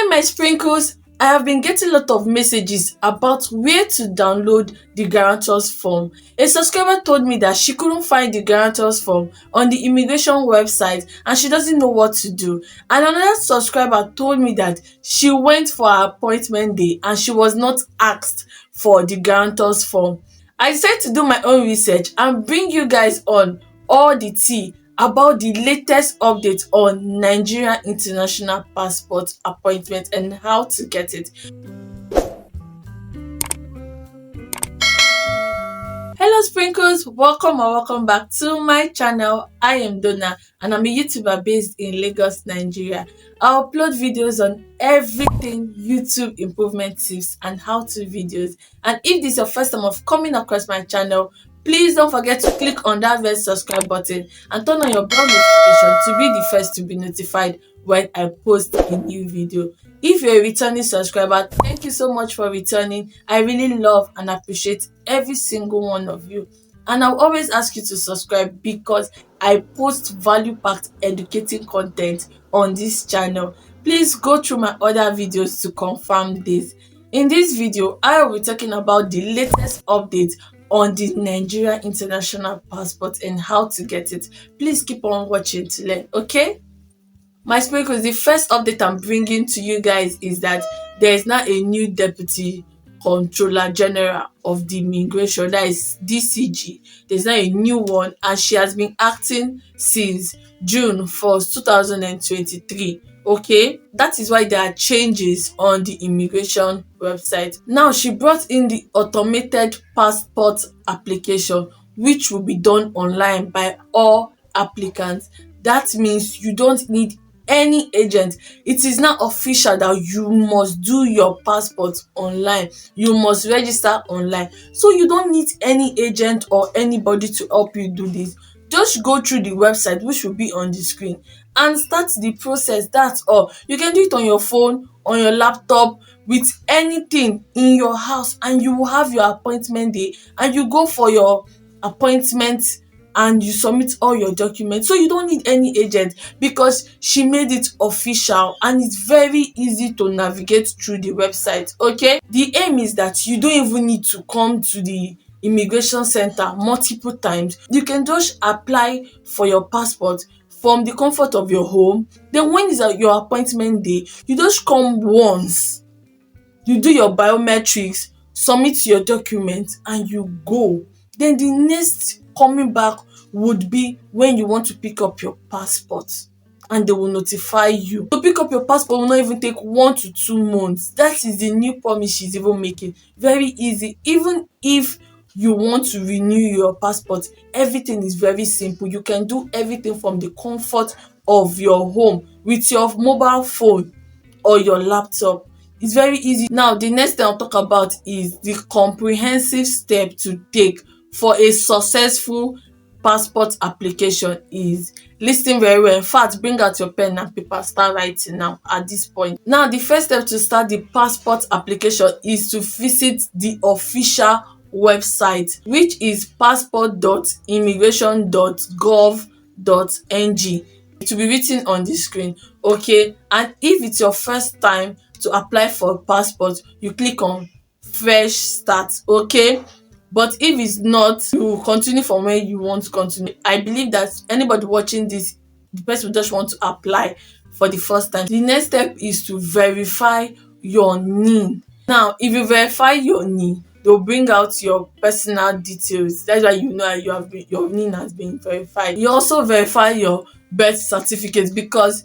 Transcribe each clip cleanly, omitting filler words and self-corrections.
Hi my sprinkles, I have been getting a lot of messages about where to download the Guarantor's form. A subscriber told me that she couldn't find the Guarantor's form on the immigration website and she doesn't know what to do. And another subscriber told me that she went for her appointment day and she was not asked for the Guarantor's form. I decided to do my own research and bring you guys on all the tea about the latest update on Nigerian international passport appointment and how to get it. Hello sprinkles, welcome and welcome back to my channel. I am Donna and I'm a YouTuber based in Lagos, Nigeria. I upload videos on everything YouTube improvement tips and how-to videos. And if this is your first time of coming across my channel, please don't forget to click on that red subscribe button and turn on your bell notification to be the first to be notified when I post a new video. If you're a returning subscriber, thank you so much for returning. I really love and appreciate every single one of you. And I'll always ask you to subscribe because I post value-packed educating content on this channel. Please go through my other videos to confirm this. In this video, I will be talking about the latest update on the Nigerian international passport and how to get it. Please keep on watching to learn, okay? My sprinkles, the first update I'm bringing to you guys is that there is now a new Deputy Controller General of the Immigration, that is DCG. There's now a new one and she has been acting since June 1st, 2023. Okay, that is why there are changes on the immigration website. Now she brought in the automated passport application, which will be done online by all applicants. That means you don't need any agent. It is now official that you must do your passport online. You must register online. So you don't need any agent or anybody to help you do this. Just go through the website, which will be on the screen, and start the process. That's all. You can do it on your phone, on your laptop, with anything in your house, and you will have your appointment day and you go for your appointment and you submit all your documents. So you don't need any agent because she made it official and it's very easy to navigate through the website. Okay, the aim is that you don't even need to come to the immigration center multiple times. You can just apply for your passport from the comfort of your home. Then when is your appointment day, you just come once, you do your biometrics, submit your documents and you go. Then the next coming back would be when you want to pick up your passport and they will notify you. To pick up your passport will not even take 1 to 2 months. That is the new promise she's even making. Very easy. Even if you want to renew your passport, everything is very simple. You can do everything from the comfort of your home with your mobile phone or your laptop. It's very easy. Now the next thing I'll talk about is the comprehensive step to take for a successful passport application is listen very well. In fact, bring out your pen and paper, start writing now at this point. Now the first step to start the passport application is to visit the official website, which is passport.immigration.gov.ng. It will be written on the screen. Okay, and if it's your first time to apply for a passport, you click on fresh start. Okay, but if it's not, you will continue from where you want to continue. I believe that anybody watching this, the person just want to apply for the first time. The next step is to verify your NIN. Now if you verify your NIN, they'll bring out your personal details. That's why you know your NIN has been verified. You also verify your birth certificate because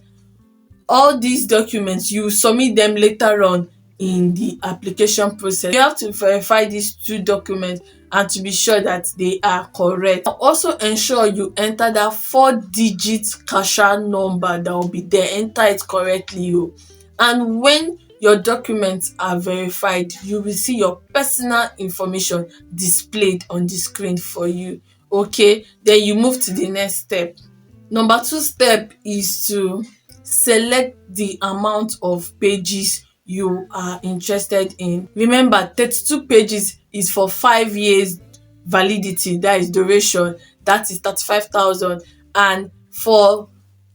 all these documents you submit them later on in the application process. You have to verify these 2 documents and to be sure that they are correct. Also ensure you enter that 4-digit cashier number that will be there. Enter it correctly. And when your documents are verified, you will see your personal information displayed on the screen for you. Okay, then you move to the next step. Number 2 step is to select the amount of pages you are interested in. Remember, 32 pages is for 5 years validity, that is duration, that is 35,000. And for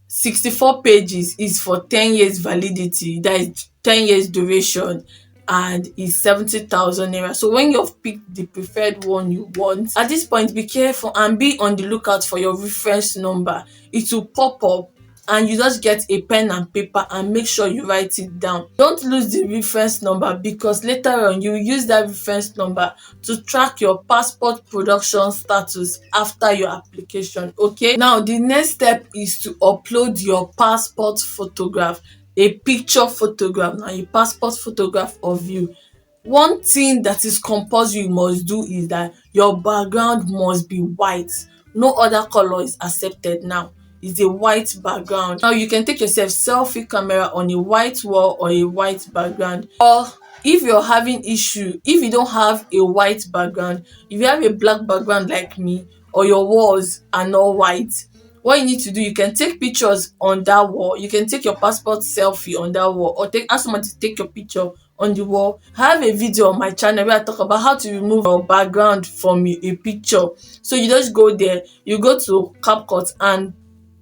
64 pages is for 10 years validity, that is 10 years duration, and is 70,000 naira. So when you've picked the preferred one you want, at this point be careful and be on the lookout for your reference number. It will pop up and you just get a pen and paper and make sure you write it down. Don't lose the reference number, because later on you will use that reference number to track your passport production status after your application. Okay, now the next step is to upload your passport photograph, a picture photograph, na your passport photograph of you. One thing that is compulsory you must do is that your background must be white. No other color is accepted now. It's a white background. Now you can take yourself selfie camera on a white wall or a white background. Or if you're having issue, if you don't have a white background, if you have a black background like me, or your walls are not white, what you need to do, you can take pictures on that wall. You can take your passport selfie on that wall, or ask someone to take your picture on the wall. I have a video on my channel where I talk about how to remove your background from a picture. So you just go there, you go to CapCut and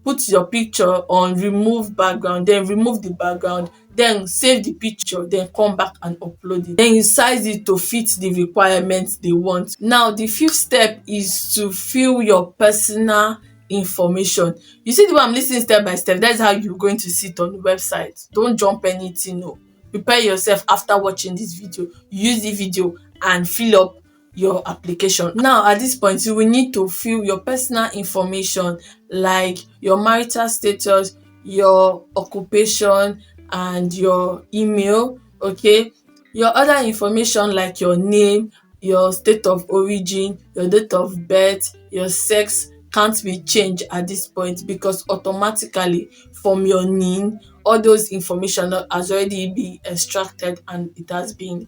put your picture on remove background, then remove the background, then save the picture, then come back and upload it. Then you size it to fit the requirements they want. Now the fifth step is to fill your personal information. You see the way I'm listening step by step, that's how you're going to see it on the website. Don't jump anything. No, prepare yourself after watching this video. Use the video and fill up your application. Now at this point you will need to fill your personal information like your marital status, your occupation, and your email. Okay, your other information like your name, your state of origin, your date of birth, your sex can't be changed at this point, because automatically from your NIN all those information has already been extracted and it has been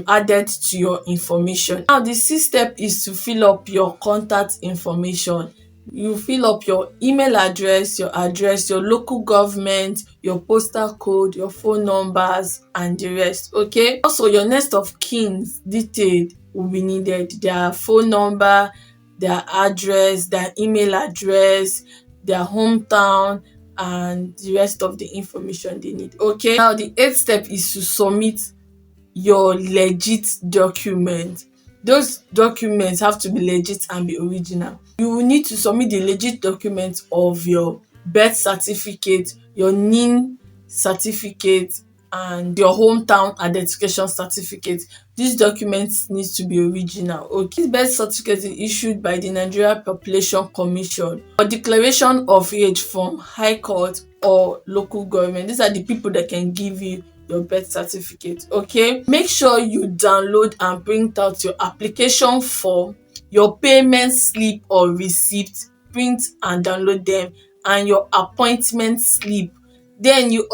added to your information. Now the sixth step is to fill up your contact information. You fill up your email address, your local government, your postal code, your phone numbers, and the rest. Okay, also your next of kin's detail will be needed: their phone number, their address, their email address, their hometown, and the rest of the information they need. Okay, now the eighth step is to submit your legit document. Those documents have to be legit and be original. You will need to submit the legit documents of your birth certificate, your NIN certificate, and your hometown identification certificate. These documents need to be original. Okay, this birth certificate is issued by the Nigerian Population Commission or declaration of age from High Court or local government. These are the people that can give you your birth certificate. Okay, make sure you download and print out your application form, your payment slip or receipt, print and download them, and your appointment slip. Then you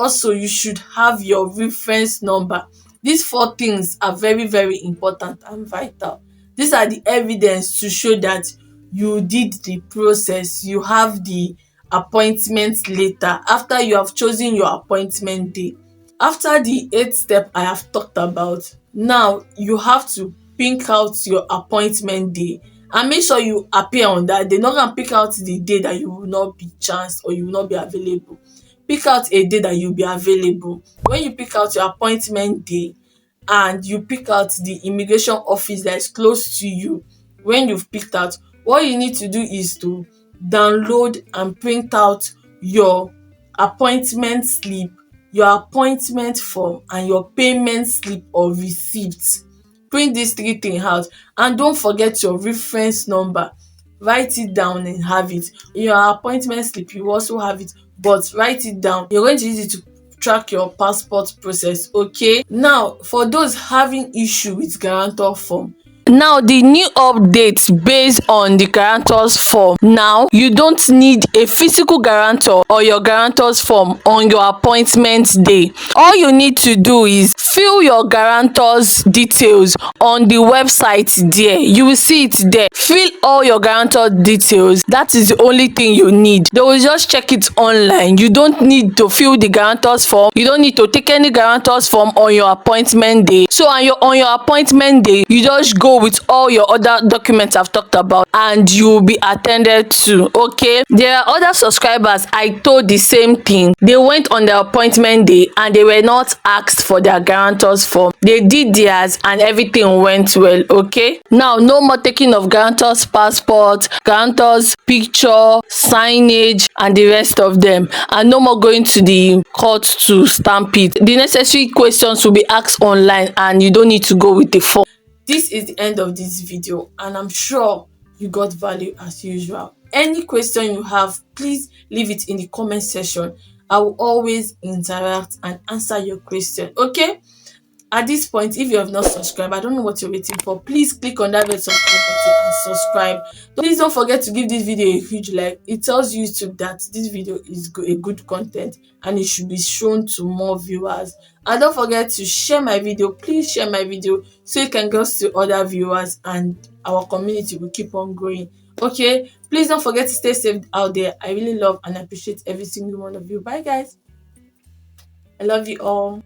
should have your reference number. These four things are very, very important and vital. These are the evidence to show that you did the process. You have the appointment later after you have chosen your appointment day. After the eighth step I have talked about, now you have to pick out your appointment day and make sure you appear on that day. Not gonna pick out the day that you will not be chanced or you will not be available. Pick out a day that you'll be available. When you pick out your appointment day and you pick out the immigration office that is close to you, when you've picked out, what you need to do is to download and print out your appointment slip, your appointment form, and your payment slip or receipt. Print these three things out, and don't forget your reference number. Write it down and have it. Your appointment slip, you also have it, but write it down. You're going to use it to track your passport process. Okay, now for those having issue with guarantor form, now the new updates based on the Guarantor's form. Now you don't need a physical guarantor or your Guarantor's form on your appointment day. All you need to do is fill your Guarantor's details on the website there. You will see it there. Fill all your Guarantor details. That is the only thing you need. They will just check it online. You don't need to fill the Guarantor's form. You don't need to take any Guarantor's form on your appointment day. So on your appointment day, you just go go with all your other documents I've talked about, and you will be attended to. Okay, there are other subscribers I told the same thing. They went on their appointment day and they were not asked for their guarantors form. They did theirs and everything went well. Okay, now no more taking of guarantors passport, guarantors picture, signage and the rest of them, and no more going to the court to stamp it. The necessary questions will be asked online and you don't need to go with the form. This is the end of this video and I'm sure you got value as usual. Any question you have, please leave it in the comment section. I will always interact and answer your question. Okay, at this point, if you have not subscribed, I don't know what you're waiting for. Please click on that red subscribe button and subscribe. Please don't forget to give this video a huge like. It tells YouTube that this video is a good content and it should be shown to more viewers. And don't forget to share my video. Please share my video so it can go to other viewers and our community will keep on growing. Okay, please don't forget to stay safe out there. I really love and appreciate every single one of you. Bye guys, I love you all.